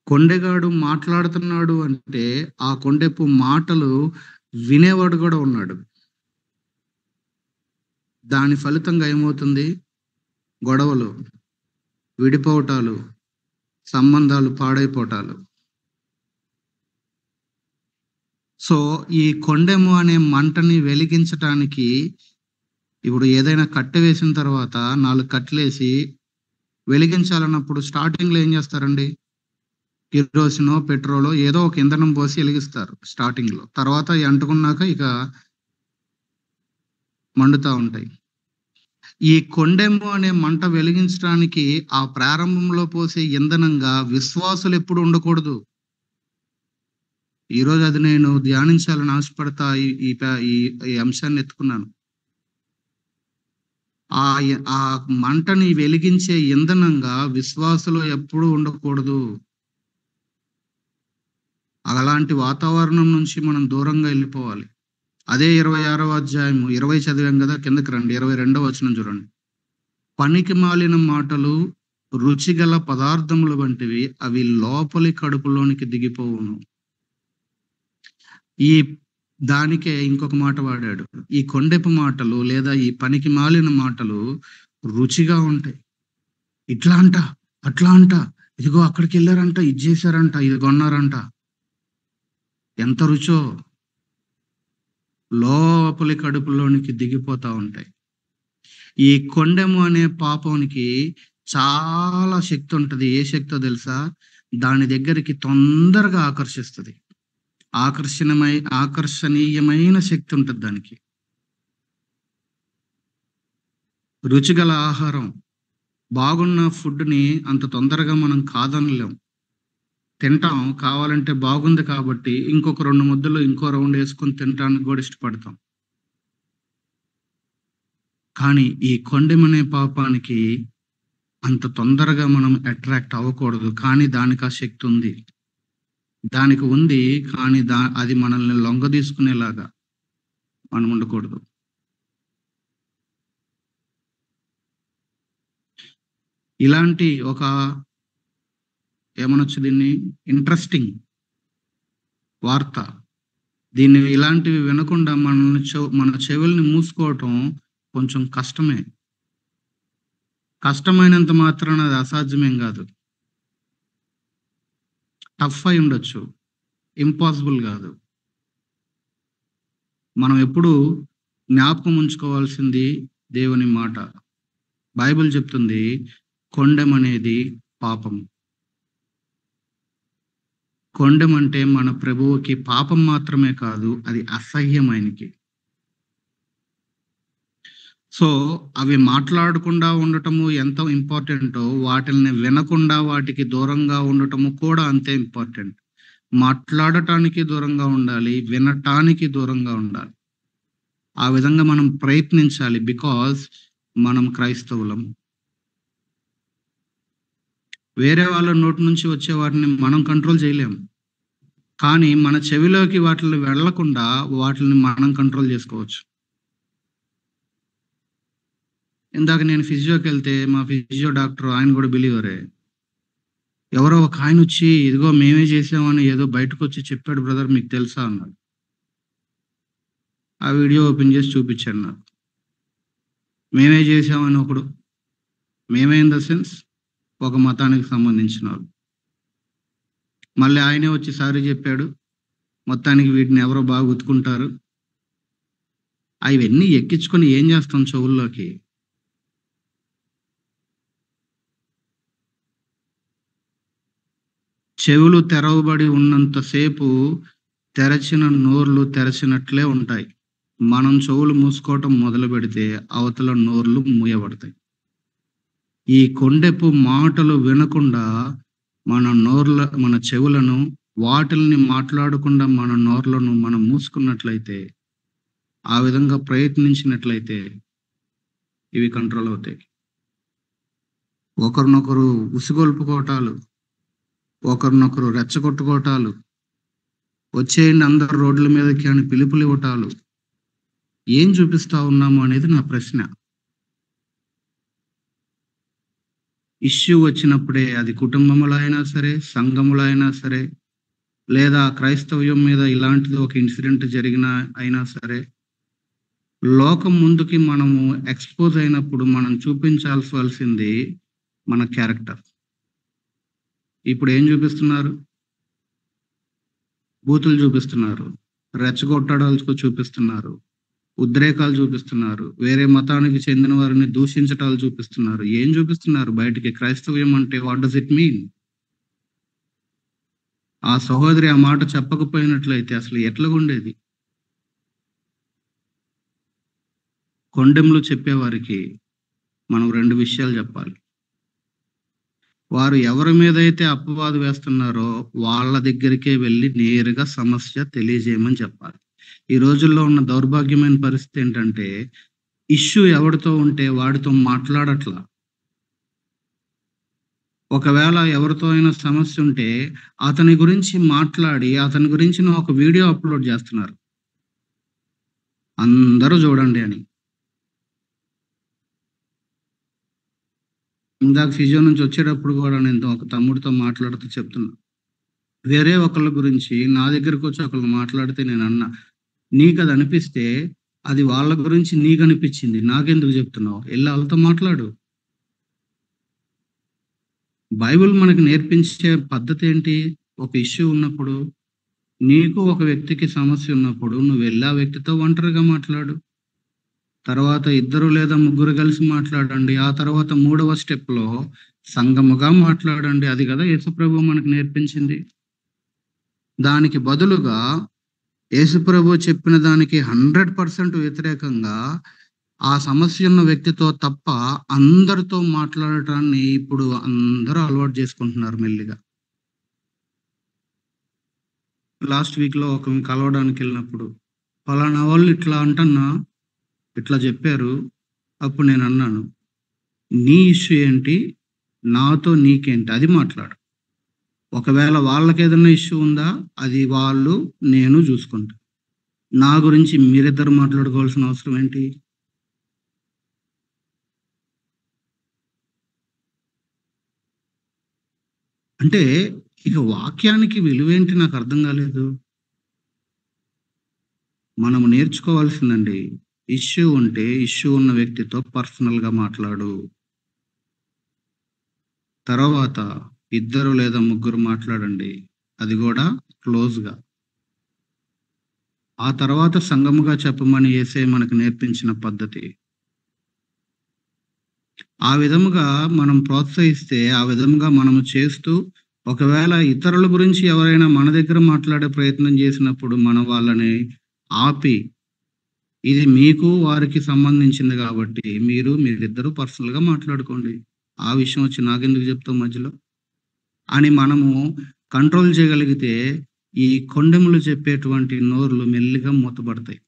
కొండెగాడు మాట్లాడుతున్నాడు అంటే ఆ కొండెపు మాటలు వినేవాడు కూడా ఉన్నాడు. దాని ఫలితంగా ఏమవుతుంది? గొడవలు, విడిపోవటాలు, సంబంధాలు పాడైపోవటాలు. సో ఈ కొండెము అనే మంటని వెలిగించటానికి ఇప్పుడు ఏదైనా కట్టె వేసిన తర్వాత 4 కట్టెలేసి వెలిగించాలన్నప్పుడు స్టార్టింగ్లో ఏం చేస్తారండి? కిరోసినో, పెట్రోలో ఏదో ఒక ఇంధనం పోసి వెలిగిస్తారు స్టార్టింగ్లో. తర్వాత అంటుకున్నాక ఇక మండుతూ ఉంటాయి. ఈ కొండెము అనే మంట వెలిగించడానికి ఆ ప్రారంభంలో పోసే ఇంధనంగా విశ్వాసులు ఎప్పుడు ఉండకూడదు. ఈరోజు అది నేను ధ్యానించాలని ఆశపడతా ఈ అంశాన్ని ఎత్తుకున్నాను. ఆ మంటని వెలిగించే ఇంధనంగా విశ్వాసులు ఎప్పుడూ ఉండకూడదు. అలాంటి వాతావరణం నుంచి మనం దూరంగా వెళ్ళిపోవాలి. అదే 26వ అధ్యాయం 20 చదివాం కదా, కిందకి రండి. 22వ వచనం చూడండి. పనికి మాలిన మాటలు రుచిగల పదార్థములు వంటివి, అవి లోపలి కడుపులోనికి దిగిపోవును. ఈ దానికే ఇంకొక మాట వాడాడు. ఈ కొండెపు మాటలు లేదా ఈ పనికి మాలిన మాటలు రుచిగా ఉంటాయి. ఇట్లా అంట, అట్లా అంట, ఇదిగో అక్కడికి వెళ్ళారంట, ఇది చేశారంట, ఇది కొన్నారంట. ఎంత రుచో లోపలి కడుపులోనికి దిగిపోతా ఉంటాయి. ఈ కొండెము అనే పాపానికి చాలా శక్తి ఉంటుంది. ఏ శక్తో తెలుసా? దాని దగ్గరికి తొందరగా ఆకర్షిస్తుంది. ఆకర్షణీయమైన శక్తి ఉంటుంది దానికి. రుచిగల ఆహారం, బాగున్న ఫుడ్ని అంత తొందరగా మనం కాదనలేం. తింటాం, కావాలంటే బాగుంది కాబట్టి ఇంకొక 2 ముద్దలు ఇంకో రౌండ్ వేసుకొని తినడానికి కూడా ఇష్టపడతాం. కానీ ఈ కొండెమనే పాపానికి అంత తొందరగా మనం అట్రాక్ట్ అవ్వకూడదు. కానీ దానికి ఆ శక్తి ఉంది. దానికి ఉంది, కానీ అది మనల్ని లొంగ తీసుకునేలాగా మనం ఉండకూడదు. ఇలాంటి ఒక ఏమనొచ్చు దీన్ని, ఇంట్రెస్టింగ్ వార్త. దీన్ని ఇలాంటివి వినకుండా మన చెవుల్ని మూసుకోవటం కొంచెం కష్టమే. కష్టమైనంత మాత్రాన అది అసాధ్యమేం కాదు. టఫ్ అయి ఉండొచ్చు, ఇంపాసిబుల్ కాదు. మనం ఎప్పుడు జ్ఞాపకం ఉంచుకోవాల్సింది దేవుని మాట. బైబిల్ చెప్తుంది కొండెం అనేది పాపం. కొండెం అంటే మన ప్రభువుకి పాపం మాత్రమే కాదు, అది అసహ్యం ఆయనకి. సో, అవి మాట్లాడకుండా ఉండటము ఎంత ఇంపార్టెంటో, వాటిల్ని వినకుండా వాటికి దూరంగా ఉండటము కూడా అంతే ఇంపార్టెంట్. మాట్లాడటానికి దూరంగా ఉండాలి, వినటానికి దూరంగా ఉండాలి. ఆ విధంగా మనం ప్రయత్నించాలి. బికాజ్ మనం క్రైస్తవులం. వేరే వాళ్ళ నోటి నుంచి వచ్చే వాటిని మనం కంట్రోల్ చేయలేం. కానీ మన చెవిలోకి వాటిల్ని వెళ్ళకుండా వాటిల్ని మనం కంట్రోల్ చేసుకోవచ్చు. ఇందాక నేను ఫిజియోకెళ్తే మా ఫిజియో డాక్టర్ ఆయన కూడా బిలీవరే. ఎవరో ఒక ఆయనొచ్చి, "ఇదిగో మేమే చేసామని ఏదో బయటకొచ్చి చెప్పాడు బ్రదర్ మీకు తెలుసా?" అన్నాడు. ఆ వీడియో ఓపెన్ చేసి చూపించాడు నాకు. మేమే చేసామని ఒకడు. మేమే ఇన్ ద సెన్స్ ఒక మతానికి సంబంధించినోళ్ళు. మళ్ళీ ఆయనే వచ్చి సారీ చెప్పాడు. మొత్తానికి వీటిని ఎవరో బాగా ఉతుకుంటారు. అవన్నీ ఎక్కించుకొని ఏం చేస్తాం చెవుల్లోకి? చెవులు తెరవబడి ఉన్నంత సేపు తెరచిన నోర్లు తెరచినట్లే ఉంటాయి. మనం చెవులు మూసుకోవటం మొదలుపెడితే అవతల నోర్లు మూయబడతాయి. ఈ కొండెపు మాటలు వినకుండా మన చెవులను వాటిల్ని మాట్లాడకుండా మన నోర్లను మనం మూసుకున్నట్లయితే, ఆ విధంగా ప్రయత్నించినట్లయితే ఇవి కంట్రోల్ అవుతాయి. ఒకరినొకరు ఉసిగొల్పుకోవటాలు, ఒకరినొకరు రెచ్చగొట్టుకోవటాలు, వచ్చేయండి అందరు రోడ్ల మీదకి అని పిలుపులు ఇవ్వటాలు, ఏం చూపిస్తా ఉన్నాము అనేది నా ప్రశ్న. ఇష్యూ వచ్చినప్పుడే అది కుటుంబంలో అయినా సరే, సంఘములో అయినా సరే, లేదా క్రైస్తవ్యం మీద ఇలాంటిది ఒక ఇన్సిడెంట్ జరిగినా అయినా సరే, లోకం ముందుకి మనము ఎక్స్‌పోజ్ అయినప్పుడు మనం చూపించాల్సివలసింది మన క్యారెక్టర్. ఇప్పుడు ఏం చూపిస్తున్నారు? బూతులు చూపిస్తున్నారు. రెచ్చగొట్టడాలు చూపిస్తున్నారు. ఉద్రేకాలు చూపిస్తున్నారు. వేరే మతానికి చెందిన వారిని దూషించటాలు చూపిస్తున్నారు. ఏం చూపిస్తున్నారు బయటికి? క్రైస్తవ్యం అంటే వాట్ డస్ ఇట్ మీన్? ఆ సహోదరి ఆ మాట చెప్పకపోయినట్లయితే అసలు ఎట్లాగుండేది? కొండెంలు చెప్పేవారికి మనం 2 విషయాలు చెప్పాలి. వారు ఎవరి మీదైతే అపవాదు వేస్తున్నారో వాళ్ళ దగ్గరికే వెళ్లి నేరుగా సమస్య తెలియజేయమని చెప్పాలి. ఈ రోజుల్లో ఉన్న దౌర్భాగ్యమైన పరిస్థితి ఏంటంటే, ఇష్యూ ఎవడితో ఉంటే వాడితో మాట్లాడట్లా. ఒకవేళ ఎవరితో అయినా సమస్య ఉంటే అతని గురించి మాట్లాడి, అతని గురించిన ఒక వీడియో అప్‌లోడ్ చేస్తున్నారు. అందరూ చూడండి అని. ఇందాక ఫిజియో నుంచి వచ్చేటప్పుడు కూడా నేను ఒక తమ్ముడితో మాట్లాడుతూ చెప్తున్నా. వేరే ఒకళ్ళ గురించి నా దగ్గరకొచ్చి ఒకళ్ళు మాట్లాడితే నేనన్నా, "నీకది అనిపిస్తే అది వాళ్ళ గురించి నీకనిపిచ్చింది. నాకెందుకు చెప్తున్నావు? ఎళ్లి ఆళ్ళతో మాట్లాడు." బైబిల్ మనకు నేర్పించే పద్ధతేంటి? ఒక ఇష్యూ ఉన్నప్పుడు, నీకు ఒక వ్యక్తికి సమస్య ఉన్నప్పుడు నువ్వెళ్లి ఆ వ్యక్తితో ఒంటరిగా మాట్లాడు. తర్వాత ఇద్దరు లేదా ముగ్గురు కలిసి మాట్లాడండి. ఆ తర్వాత మూడవ స్టెప్‌లో సంఘముగా మాట్లాడండి. అది గదా యేసుప్రభువు మనకు నేర్పించింది. దానికి బదులుగా యేసుప్రభు చెప్పిన దానికి 100% వ్యతిరేకంగా ఆ సమస్య ఉన్న వ్యక్తితో తప్ప అందరితో మాట్లాడటాన్ని ఇప్పుడు అందరూ అలవాటు చేసుకుంటున్నారు మెల్లిగా. లాస్ట్ వీక్‌లో ఒకరిని కలవడానికెళ్ళినప్పుడు, "పలానా వాళ్ళు ఇట్లా అంటన్నా, ఇట్లా చెప్పారు." అప్పుడు నేనన్నాను, "నీ ఇష్యూ ఏంటి? నాతో నీకేంటి? అది మాట్లాడు. ఒకవేళ వాళ్ళకేదన్నా ఇష్యూ ఉందా? అది వాళ్ళు, నేను జూసుకుంటా. నా గురించి మీరిద్దరు మాట్లాడుకోవాల్సిన అవసరం ఏంటి?" అంటే ఇక వాక్యానికి విలువేంటి నాకర్థం గాలేదు. మనము నేర్చుకోవాల్సిందండి. ఇష్యూ ఉంటే, ఇష్యూ ఉన్న వ్యక్తితో పర్సనల్‌గా మాట్లాడు. తర్వాత ఇద్దరు లేదా ముగ్గురు మాట్లాడండి. అది గూడా క్లోజ్‌గా. ఆ తర్వాత సంఘముగా చెప్పమని యేసే మనకు నేర్పించిన పద్ధతి. ఆ విధముగా మనం ప్రోత్సహిస్తే, ఆ విధముగా మనము చేస్తూ, ఒకవేళ ఇతరుల గురించి ఎవరైనా మన దగ్గర మాట్లాడే ప్రయత్నం చేసినప్పుడు, మనం వాళ్ళని ఆపి, ఇది మీకు, వారికి సంబంధించింది గాబట్టి, మీరిద్దరూ పర్సనల్‌గా మాట్లాడుకోండి. ఆ విషయం వచ్చి నాకెందుకు చెప్తావు మధ్యలో? అని మనము కంట్రోల్ చేయగలిగితే, ఈ కొండెములు చెప్పేటువంటి నోరులు మెల్లిగా మూతబడతాయి.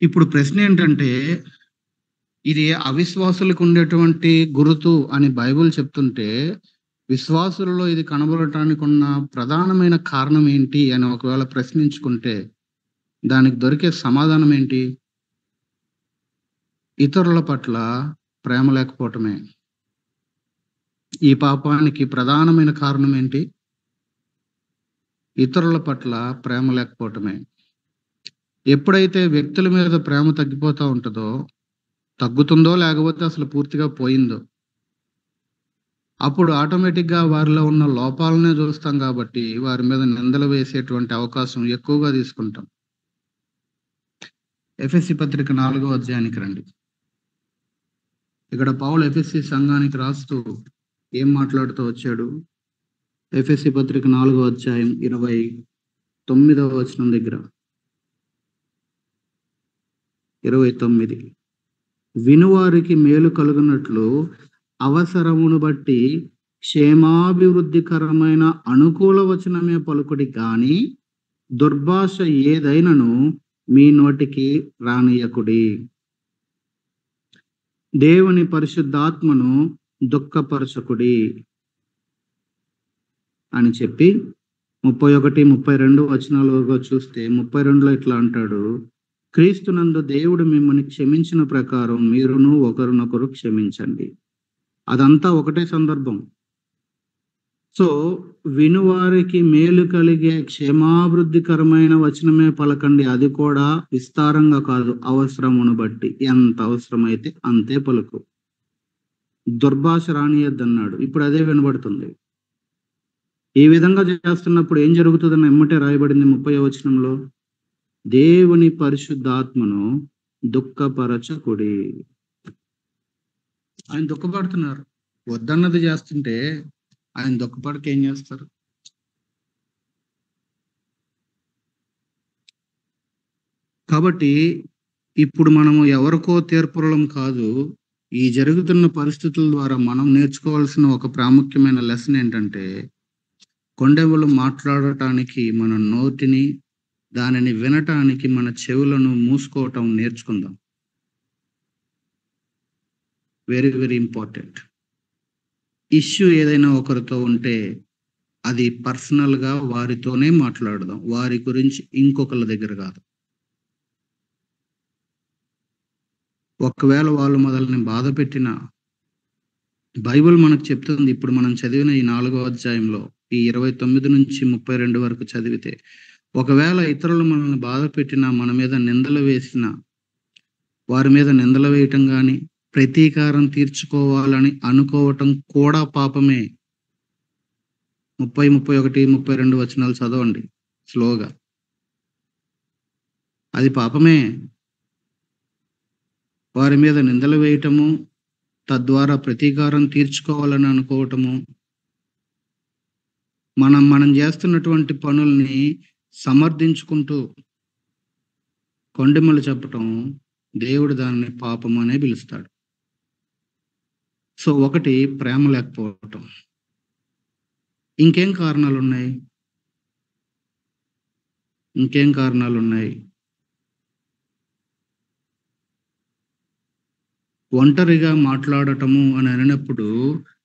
ఇప్పుడు ప్రశ్నేంటంటే, ఇది అవిశ్వాసులకు ఉండేటువంటి గురుతు అని బైబిల్ చెప్తుంటే, విశ్వాసులలో ఇది కనబడటానికున్న ప్రధానమైన కారణం ఏంటి అని ఒకవేళ ప్రశ్నించుకుంటే, దానికి దొరికే సమాధానం ఏంటి? ఇతరుల పట్ల ప్రేమ లేకపోవటమే. ఈ పాపానికి ప్రధానమైన కారణం ఏంటి? ఇతరుల పట్ల ప్రేమ లేకపోవటమే. ఎప్పుడైతే వ్యక్తుల మీద ప్రేమ తగ్గిపోతా ఉంటదో, తగ్గుతుందో లేకపోతే అసలు పూర్తిగా పోయిందో, అప్పుడు ఆటోమేటిక్‌గా వారిలో ఉన్న లోపాలనే జూస్తాం గాబట్టి, వారి మీద నిందలు వేసేటువంటి అవకాశం ఎక్కువగా తీసుకుంటాం. ఎఫెసీ పత్రిక 4వ అధ్యాయానికి రండి. ఇక్కడ పౌలు ఎఫెసీ సంఘానికి రాస్తూ ఏం మాట్లాడుతూ వచ్చాడు? ఎఫెసీ పత్రిక 4వ అధ్యాయం 29వ వచనం దగ్గర 29 వినువారికి మేలు కలుగునట్లు అవసరమును బట్టి క్షేమాభివృద్ధికరమైన అనుకూల వచనమే పలుకుడి గాని దుర్భాష ఏదైనను మీ నోటికి రానియకుడి. దేవుని పరిశుద్ధాత్మను దుఃఖపరచకుడి అని చెప్పి 31, 32 వచనాల వరకు చూస్తే 32లో ఇట్లా అంటాడు, క్రీస్తునందు దేవుడు మిమ్మల్ని క్షమించిన ప్రకారం మీరును ఒకరినొకరు క్షమించండి. అదంతా ఒకటే సందర్భం. సో, వినువారికి మేలు కలిగే క్షేమాభివృద్ధికరమైన వచనమే పలకండి. అది కూడా విస్తారంగా కాదు, అవసరమును బట్టి. ఎంత అవసరమైతే అంతే పలుకు. దుర్భాష రానియద్దన్నాడు. ఇప్పుడు అదే వినబడుతుంది. ఈ విధంగా చేస్తున్నప్పుడు ఏం జరుగుతుందని ఎమ్మటే రాయబడింది 30వ వచనంలో, దేవుని పరిశుద్ధాత్మను దుఃఖపరచకుడి. ఆయన దుఃఖపడుతున్నారు. వద్దన్నది చేస్తుంటే ఆయన దుఃఖపడక ఏం చేస్తారు? కాబట్టి ఇప్పుడు మనము ఎవరికో తీర్పులం కాదు. ఈ జరుగుతున్న పరిస్థితుల ద్వారా మనం నేర్చుకోవాల్సిన ఒక ప్రాముఖ్యమైన లెసన్ ఏంటంటే, కొండెములు మాట్లాడటానికి మన నోటిని, దానిని వినటానికి మన చెవులను మూసుకోవటం నేర్చుకుందాం. Very, very important. ఇష్యూ ఏదైనా ఒకరితో ఉంటే అది పర్సనల్‌గా వారితోనే మాట్లాడదాం. వారి గురించి ఇంకొకళ్ళ దగ్గర కాదు. ఒకవేళ వాళ్ళు మనల్ని బాధపెట్టినా, బైబిల్ మనకు చెప్తుంది, ఇప్పుడు మనం చదివిన ఈ 4వ అధ్యాయంలో ఈ 29-32 వరకు చదివితే, ఒకవేళ ఇతరులు మనల్ని బాధపెట్టినా, మన మీద నిందలు వేసినా, వారి మీద నిందలు వేయటం గాని, ప్రతీకారం తీర్చుకోవాలని అనుకోవటం కూడా పాపమే. 30, 31, 32 వచనాలు చదవండి స్లోగా. అది పాపమే. వారి మీద నిందలు వేయటము, తద్వారా ప్రతీకారం తీర్చుకోవాలని అనుకోవటము, మనం చేస్తున్నటువంటి పనుల్ని సమర్థించుకుంటూ కొండెములు చెప్పటం, దేవుడు దానిని పాపం అనే పిలుస్తాడు. సో, ఒకటి ప్రేమ లేకపోవటం. ఇంకేం కారణాలున్నాయి? ఇంకేం కారణాలున్నాయి? ఒంటరిగా మాట్లాడటము అని అనినప్పుడు,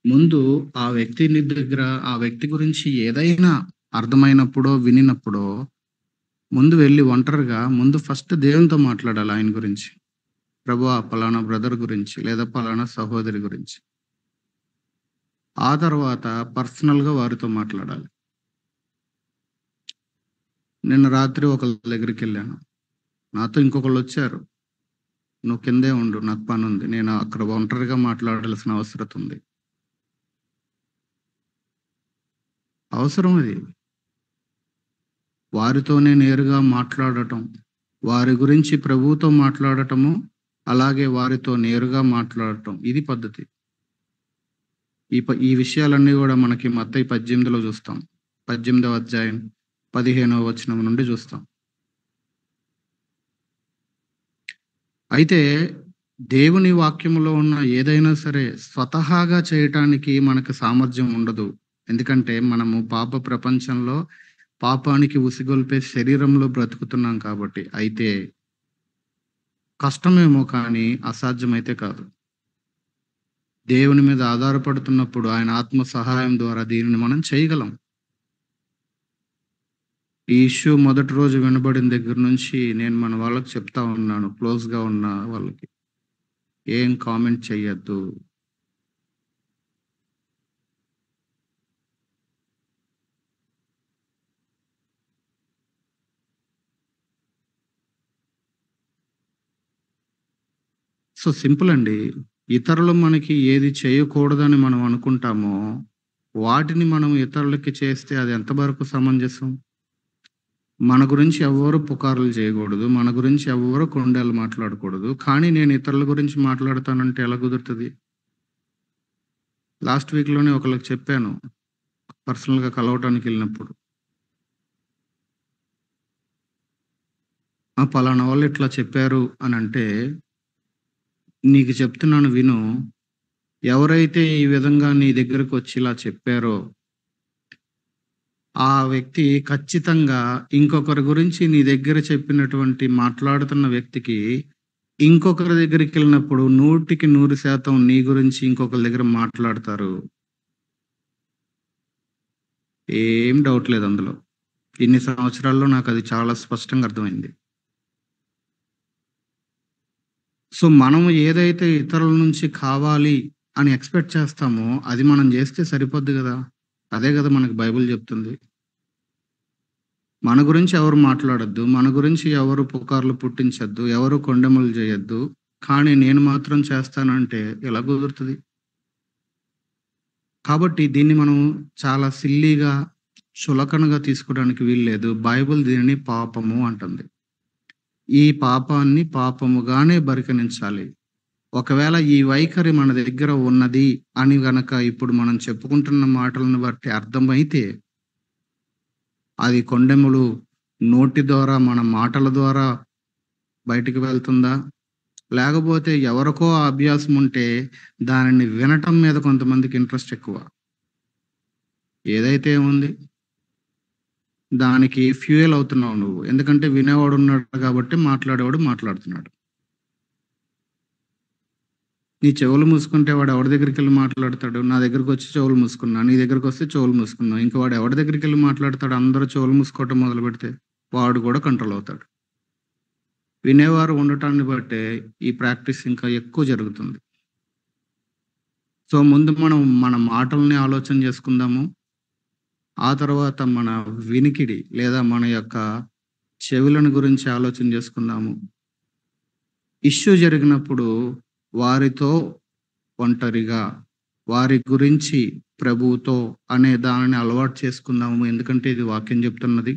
ముందు ఆ వ్యక్తి గురించి ఏదైనా అర్థమైనప్పుడో, వినినప్పుడో, ముందు వెళ్లి ఒంటరిగా ఫస్ట్ దేవునితో మాట్లాడాలి ఆయన గురించి. ప్రభువా, పలానా బ్రదర్ గురించి లేదా పలానా సహోదరి గురించి. ఆ తర్వాత పర్సనల్‌గా వారితో మాట్లాడాలి. నిన్న రాత్రి ఒకళ్ళ దగ్గరికెళ్ళాను. నాతో ఇంకొకళ్ళొచ్చారు. "నువ్వు కిందే ఉండు, నాకు పనుంది. నేను అక్కడ ఒంటరిగా మాట్లాడాల్సిన అవసరం ఉంది." అవసరం అది. వారితోనే నేరుగా మాట్లాడటం, వారి గురించి ప్రభువుతో మాట్లాడటము, అలాగే వారితో నేరుగా మాట్లాడటం ఇది పద్ధతి. ఈ విషయాలన్నీ గూడా మనకి మత్తయి 18లో చూస్తాం. 18వ అధ్యాయం 15వ వచనం నుండి చూస్తాం. అయితే దేవుని వాక్యములో ఉన్న ఏదైనా సరే స్వతహాగా చేయటానికి మనకు సామర్థ్యం ఉండదు. ఎందుకంటే మనము పాప ప్రపంచంలో పాపానికి ఉసిగొల్పే శరీరంలో బ్రతుకుతున్నాం కాబట్టి. అయితే కష్టమేమో కానీ అసాధ్యమైతే కాదు. దేవుని మీద ఆధారపడుతున్నప్పుడు ఆయన ఆత్మ సహాయం ద్వారా దీనిని మనం చేయగలం. ఈ ఇష్యూ మొదటి రోజు వినబడిన దగ్గర నుంచి నేను మన వాళ్ళకి చెప్తా ఉన్నాను. క్లోజ్‌గా ఉన్న వాళ్ళకి. ఏం కామెంట్ చెయ్యొద్దు. సో, సింపుల్ అండి. ఇతరులు మనకి ఏది చేయకూడదని మనం అనుకుంటామో, వాటిని మనం ఇతరులకి చేస్తే అది ఎంతవరకు సమంజసం? మన గురించి ఎవ్వరు పుకార్లు చేయకూడదు. మన గురించి ఎవ్వరు కొండెలు మాట్లాడకూడదు. కానీ నేను ఇతరుల గురించి మాట్లాడతానంటే ఎలా కుదురుతది? లాస్ట్ వీక్‌లోనే ఒకళ్ళకి చెప్పాను. పర్సనల్‌గా కలవటానికెళ్ళినప్పుడు. పలానా వాళ్ళు ఇట్లా చెప్పారు అనంటే, నీకు చెప్తున్నాను విను. ఎవరైతే ఈ విధంగా నీ దగ్గరకొచ్చి ఇలా చెప్పారో, ఆ వ్యక్తి ఖచ్చితంగా ఇంకొకరి గురించి నీ దగ్గర చెప్పినటువంటి మాట్లాడుతున్న వ్యక్తికి, ఇంకొకరి దగ్గరికెళ్ళినప్పుడు 100కి 100% నీ గురించి ఇంకొకళ్ళ దగ్గర మాట్లాడతారు. ఏం డౌట్ లేదు అందులో. ఇన్ని సంవత్సరాల్లో నాకది చాలా స్పష్టంగా అర్థమైంది. సో, మనం ఏదైతే ఇతరుల నుంచి కావాలి అని ఎక్స్‌పెక్ట్ చేస్తామో, అది మనం జేస్తే సరిపోద్ది గదా! అదే గదా మనకు బైబిల్ జెప్తుంది. మన గురించి ఎవరు మాట్లాడొద్దు. మన గురించి ఎవరు పుకార్లు పుట్టించొద్దు. ఎవరు కొండెములు జేయొద్దు. కానీ నేను మాత్రం చేస్తానంటే ఎలా కుదురుతది? కాబట్టి దీన్ని మనం చాలా సిల్లీగా, చులకనగా తీసుకోవడానికి వీల్లేదు. బైబిల్ దీనిని పాపము అంటుంది. ఈ పాపాన్ని పాపముగానే పరిగణించాలి. ఒకవేళ ఈ వైఖరి మన దగ్గర ఉన్నది అని గనక ఇప్పుడు మనం చెప్పుకుంటున్న మాటలను బట్టి అర్థమైతే, అది కొండెములు నోటి ద్వారా, మన మాటల ద్వారా బయటికి వెళ్తుందా? లేకపోతే ఎవరికో ఆ అభ్యాసం ఉంటే దానిని వినటం మీద కొంతమందికి ఇంట్రెస్ట్ ఎక్కువ. ఏదైతే ఏముంది? దానికి ఫ్యూయల్ అవుతున్నావు నువ్వు. ఎందుకంటే వినేవాడున్నాడు కాబట్టి మాట్లాడేవాడు మాట్లాడుతున్నాడు. నీ చెవులు మూసుకుంటే వాడు ఎవడి దగ్గరికెళ్ళి మాట్లాడతాడు? నా దగ్గరకొచ్చి చెవులు మూసుకున్నా. నీ దగ్గరకొస్తే చెవులు మూసుకున్నావు. ఇంక వాడు ఎవడి దగ్గరికెళ్ళి మాట్లాడతాడు? అందరూ చెవులు మూసుకోవటం మొదలుపెడితే వాడు కూడా కంట్రోల్ అవుతాడు. వినేవారు ఉండటాన్ని బట్టే ఈ ప్రాక్టీస్ ఇంకా ఎక్కువ జరుగుతుంది. సో, ముందు మనం మన మాటల్ని ఆలోచన చేసుకుందాము. ఆ తర్వాత మన వినికిడి లేదా మన యొక్క చెవులను గురించి ఆలోచన చేసుకుందాము. ఇష్యూ జరిగినప్పుడు వారితో ఒంటరిగా, వారి గురించి ప్రభువుతో అనే దానిని అలవాటు చేసుకుందాము. ఎందుకంటే ఇది వాక్యం చెప్తున్నది.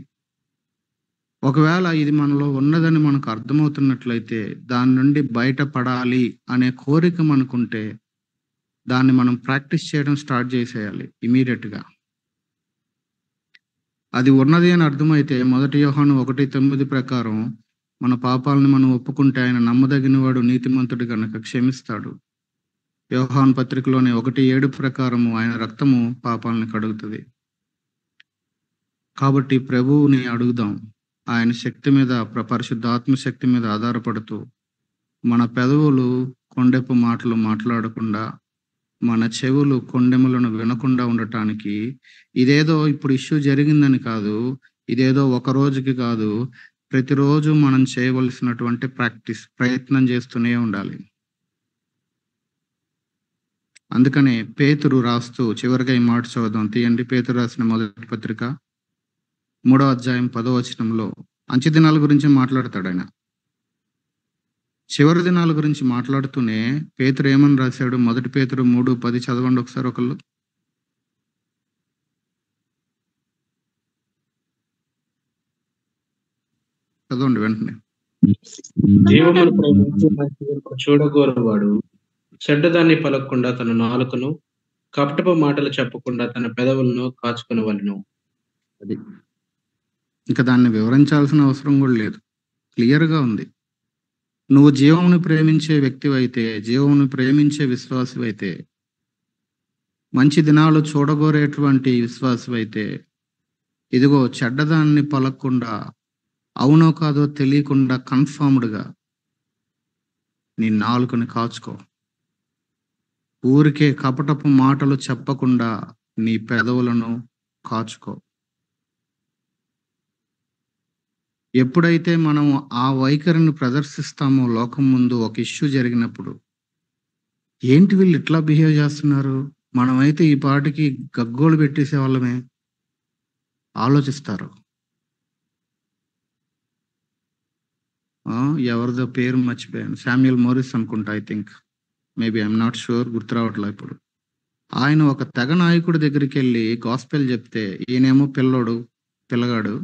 ఒకవేళ ఇది మనలో ఉన్నదని మనకు అర్థమవుతున్నట్లయితే, దాని నుండి బయటపడాలి అనే కోరిక మనకుంటే, దాన్ని మనం ప్రాక్టీస్ చేయడం స్టార్ట్ చేసేయాలి ఇమ్మీడియేట్‌గా. అది ఉన్నది అని అర్థమైతే 1 యోహాను 1:9 ప్రకారం మన పాపాలను మనం ఒప్పుకుంటే ఆయన నమ్మదగినవాడు, నీతిమంతుడు గనుక క్షమిస్తాడు. యోహాను పత్రికలోని 1:7 ప్రకారము ఆయన రక్తము పాపాలను కడుగుతది. కాబట్టి ప్రభువుని అడుగుదాం. ఆయన శక్తి మీద పరిశుద్ధాత్మ శక్తి మీద ఆధారపడుతూ, మన పెదవులు కొండెపు మాటలు మాట్లాడకుండా, మన చెవులు కొండెములను వినకుండా ఉండటానికి ఇదేదో ఇప్పుడు ఇష్యూ జరిగిందని కాదు. ఇదేదో ఒక రోజుకి కాదు. ప్రతిరోజు మనం చేయవలసినటువంటి ప్రయత్నం చేస్తూనే ఉండాలి. అందుకనే పేతురు రాస్తూ చివరిగా ఈ మాట చదువుదాం. తీయండి. పేతురు రాసిన మొదటి పత్రిక 3వ అధ్యాయం 10వ వచనంలో అంచె దినాల గురించి మాట్లాడతాడాయన. చివరి దినాల గురించి మాట్లాడుతూనే పేతురు ఏమని రాశాడు? 1 పేతురు 3:10 చదవండి ఒకసారి ఒకళ్ళు. చదవండి వెంటనే. జీవమును ప్రేమించి మంచి వైపు చూడగోరువాడు చెడ్డదాన్ని పలకకుండా తన నాలుకను, కపటపు మాటలు చెప్పకుండా తన పెదవులను కాచుకొనవలెను. అది ఇంకా దాన్ని వివరించాల్సిన అవసరం కూడా లేదు, క్లియర్గా ఉంది. నువ్వు జీవమును ప్రేమించే వ్యక్తివైతే, జీవమును ప్రేమించే విశ్వాసమైతే, మంచి దినాలు చూడగోరేటువంటి విశ్వాసమైతే, ఇదిగో చెడ్డదాన్ని పలకకుండా, అవునో కాదో తెలియకుండా కన్ఫర్మ్డ్గా నీ నాలుకని కాచుకో. ఊరికే కపటపు మాటలు చెప్పకుండా నీ పెదవులను కాచుకో. ఎప్పుడైతే మనం ఆ వైఖరిని ప్రదర్శిస్తామో లోకం ముందు, ఒక ఇష్యూ జరిగినప్పుడు, ఏంటి వీళ్ళు ఇట్లా బిహేవ్ చేస్తున్నారు, మనమైతే ఈ పాటికి గగ్గోలు పెట్టేసే వాళ్ళమే ఆలోచిస్తారు. ఎవరిదో పేరు మర్చిపోయాను, శామ్యుయల్ మోరిస్ అనుకుంటా, I think, maybe, I'm not sure, గుర్తు రావట్లే ఇప్పుడు. ఆయన ఒక తెగ నాయకుడి దగ్గరికి వెళ్ళి గాస్పెల్ చెప్తే, ఈయనేమో పిల్లగాడు,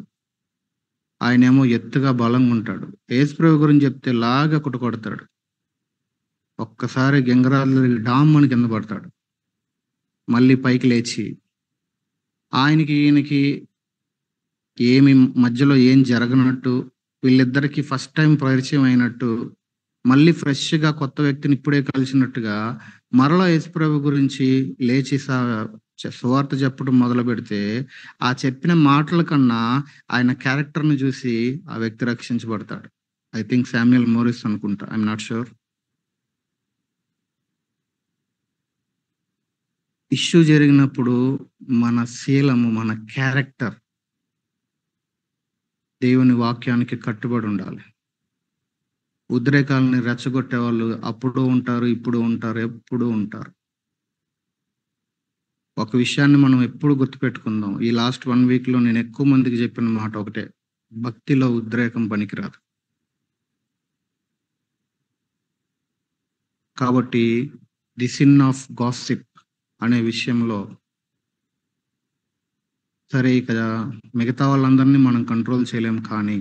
ఆయనేమో ఎత్తుగా బలంగా ఉంటాడు. యేసుప్రభు గురించి చెప్తే లాగా కొడతాడు. ఒక్కసారి గంగరాలు డామ్ అని కింద పడతాడు. మళ్ళీ పైకి లేచి ఈయనకి ఏమి మధ్యలో ఏం జరగనట్టు, వీళ్ళిద్దరికి ఫస్ట్ టైం పరిచయం అయినట్టు, మళ్ళీ ఫ్రెష్గా కొత్త వ్యక్తిని ఇప్పుడే కలిసినట్టుగా మరలా యేసుప్రభు గురించి లేచి సువార్త చెప్పడం మొదలు పెడితే, ఆ చెప్పిన మాటల కన్నా ఆయన క్యారెక్టర్ని చూసి ఆ వ్యక్తి రక్షించబడతాడు. ఐ థింక్ శామ్యుయల్ మోరిస్ అనుకుంటా, ఐఎమ్ నాట్ షూర్. ఇష్యూ జరిగినప్పుడు మన శీలము, మన క్యారెక్టర్ దేవుని వాక్యానికి కట్టుబడి ఉండాలి. ఉద్రేకాలని రెచ్చగొట్టే వాళ్ళు అప్పుడు ఉంటారు, ఇప్పుడు ఉంటారు, ఎప్పుడు ఉంటారు. ఒక విషయాన్ని మనం ఎప్పుడు గుర్తుపెట్టుకుందాం, ఈ లాస్ట్ 1 వీక్లో నేను ఎక్కువ మందికి చెప్పిన మాట ఒకటే, భక్తిలో ఉద్రేకం పనికిరాదు. కాబట్టి ది సిన్ ఆఫ్ గాసిప్ అనే విషయంలో, సరే ఇక మిగతా వాళ్ళందరినీ మనం కంట్రోల్ చేయలేం, కానీ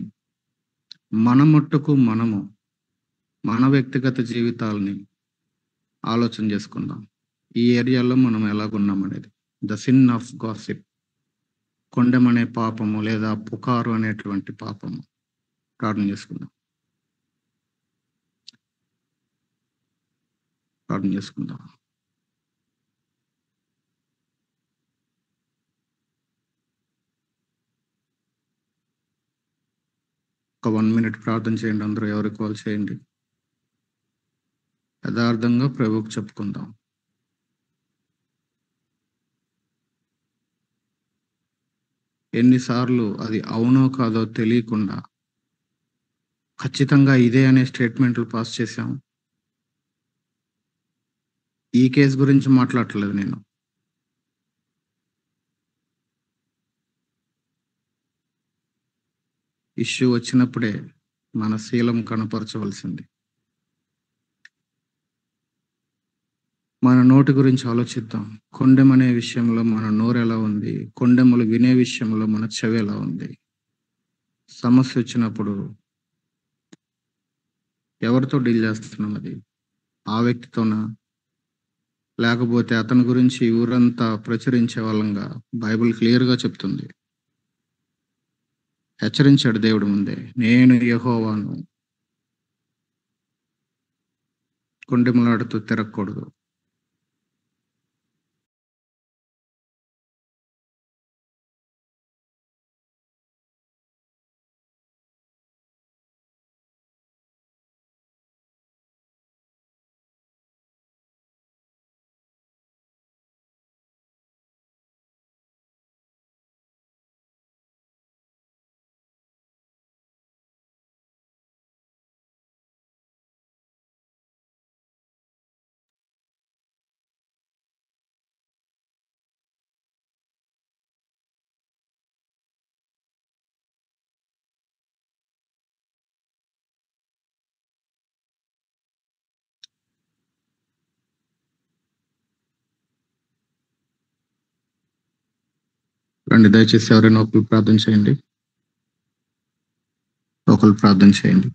మన మట్టుకు మనము మన వ్యక్తిగత జీవితాలని ఆలోచన చేసుకుందాం. ఈ ఏరియాలో మనం ఎలాగున్నాం అనేది. ద సిన్ ఆఫ్ గాసిప్, కొండెం అనే పాపము లేదా పుకారు అనేటువంటి పాపము. ప్రార్థన చేసుకుందాం. ఒక 1 minute ప్రార్థన చేయండి. అందరూ ఎవరికి కాల్ చేయండి. యథార్థంగా ప్రభువుకు చెప్పుకుందాం. ఎన్నిసార్లు అది అవునో కాదో తెలియకుండా ఖచ్చితంగా ఇదే అనే స్టేట్మెంట్లు పాస్ చేశాం. ఈ కేసు గురించి మాట్లాడట్లేదు నేను. ఇష్యూ వచ్చినప్పుడే మన శీలం కనపరచవలసింది. మన నోటి గురించి ఆలోచిద్దాం. కొండెం అనే విషయంలో మన నోరు ఎలా ఉంది, కొండెములు వినే విషయంలో మన చెవి ఎలా ఉంది. సమస్య వచ్చినప్పుడు ఎవరితో డీల్ చేస్తున్నాం, అది ఆ వ్యక్తితోనా, లేకపోతే అతని గురించి ఊరంతా ప్రచురించే వాళ్ళంగా? బైబిల్ క్లియర్గా చెప్తుంది, హెచ్చరించాడు దేవుడు ముందే, నేను యెహోవాను, కొండెములాడుతూ తిరగకూడదు. రండి, దయచేసి ఎవరైనా ఒకరు ప్రార్థన చేయండి. ఒకరు ప్రార్థన చేయండి.